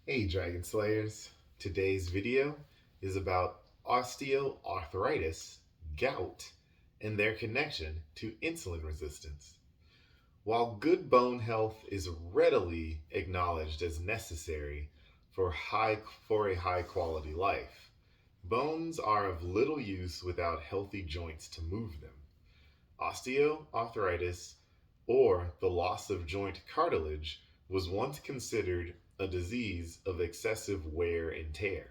Hey Dragon Slayers! Today's video is about osteoarthritis, gout, and their connection to insulin resistance. While good bone health is readily acknowledged as necessary for, for a high quality life, bones are of little use without healthy joints to move them. Osteoarthritis, or the loss of joint cartilage, was once considered a disease of excessive wear and tear.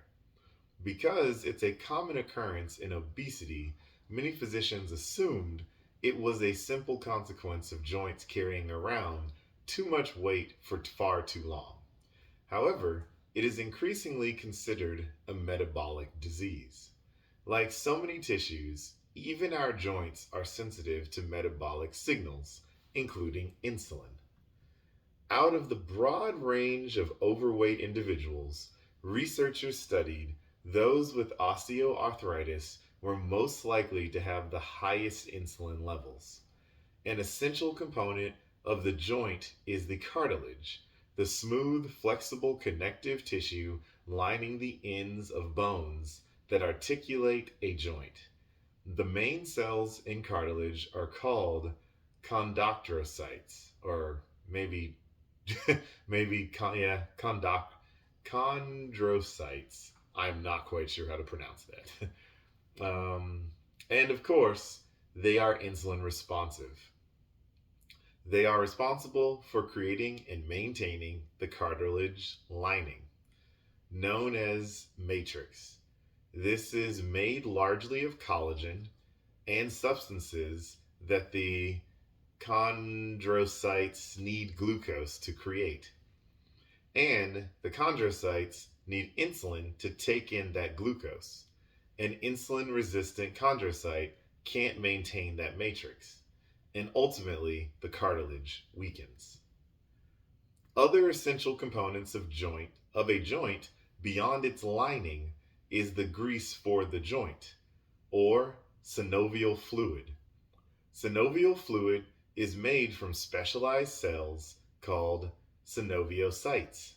Because it's a common occurrence in obesity, many physicians assumed it was a simple consequence of joints carrying around too much weight for far too long. However, it is increasingly considered a metabolic disease. Like so many tissues, even our joints are sensitive to metabolic signals, including insulin. Out of the broad range of overweight individuals, researchers studied those with osteoarthritis were most likely to have the highest insulin levels. An essential component of the joint is the cartilage, the smooth, flexible connective tissue lining the ends of bones that articulate a joint. The main cells in cartilage are called chondrocytes, or maybe chondrocytes. I'm not quite sure how to pronounce that. And of course, they are insulin responsive. They are responsible for creating and maintaining the cartilage lining, known as matrix. This is made largely of collagen and substances that the chondrocytes need glucose to create. And the chondrocytes need insulin to take in that glucose. An insulin resistant chondrocyte can't maintain that matrix, and ultimately the cartilage weakens. Other essential components of a joint beyond its lining is the grease for the joint, or synovial fluid. Synovial fluid is made from specialized cells called synoviocytes,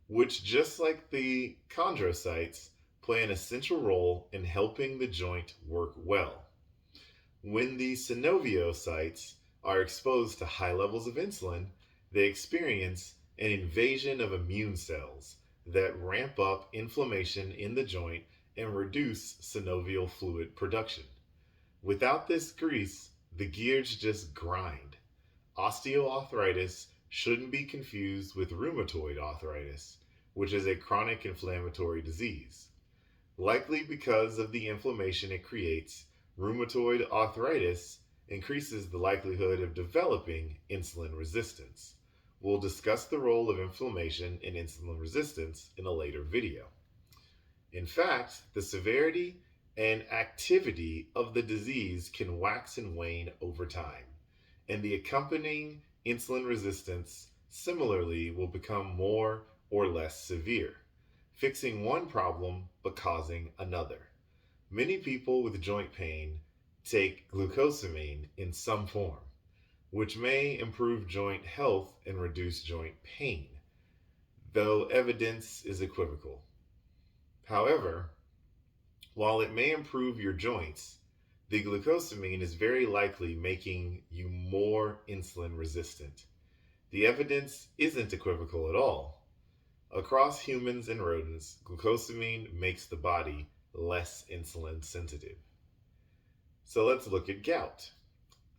which, just like the chondrocytes, play an essential role in helping the joint work well. When the synoviocytes are exposed to high levels of insulin, they experience an invasion of immune cells that ramp up inflammation in the joint and reduce synovial fluid production. Without this grease, the gears just grind. Osteoarthritis shouldn't be confused with rheumatoid arthritis, which is a chronic inflammatory disease. Likely because of the inflammation it creates, rheumatoid arthritis increases the likelihood of developing insulin resistance. We'll discuss the role of inflammation in insulin resistance in a later video. In fact, the severity and activity of the disease can wax and wane over time, and the accompanying insulin resistance similarly will become more or less severe, fixing one problem but causing another. Many people with joint pain take glucosamine in some form, which may improve joint health and reduce joint pain, though evidence is equivocal. However, while it may improve your joints, the glucosamine is very likely making you more insulin resistant. The evidence isn't equivocal at all. Across humans and rodents, glucosamine makes the body less insulin sensitive. So let's look at gout.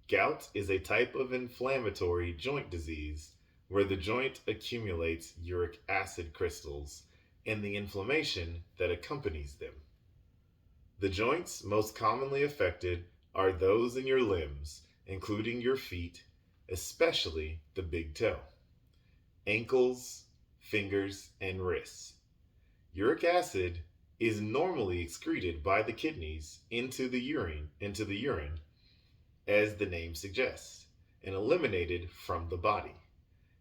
Gout is a type of inflammatory joint disease where the joint accumulates uric acid crystals and the inflammation that accompanies them. The joints most commonly affected are those in your limbs, including your feet, especially the big toe, ankles, fingers, and wrists. Uric acid is normally excreted by the kidneys into the urine, as the name suggests, and eliminated from the body.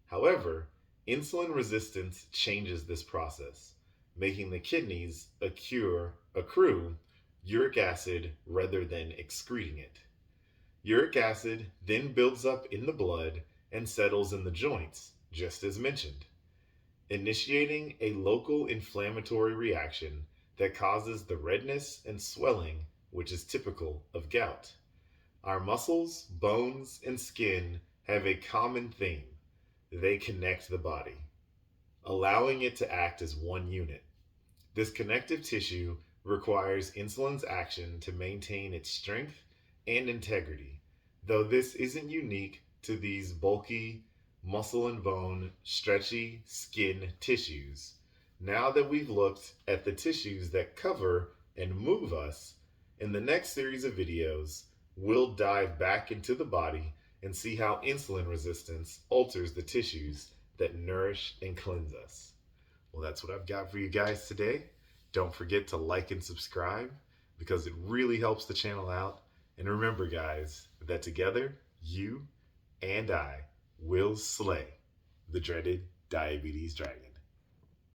However, insulin resistance changes this process, making the kidneys accrue uric acid rather than excreting it. Uric acid then builds up in the blood and settles in the joints, just as mentioned. initiating a local inflammatory reaction that causes the redness and swelling which is typical of gout. Our muscles, bones, and skin have a common theme. They connect the body, allowing it to act as one unit. This connective tissue requires insulin's action to maintain its strength and integrity, though this isn't unique to these bulky, muscle and bone, stretchy skin tissues. Now that we've looked at the tissues that cover and move us, in the next series of videos, we'll dive back into the body and see how insulin resistance alters the tissues that nourish and cleanse us. Well, that's what I've got for you guys today. Don't forget to like and subscribe because it really helps the channel out. And remember, guys, that together, you and I will slay the dreaded diabetes dragon.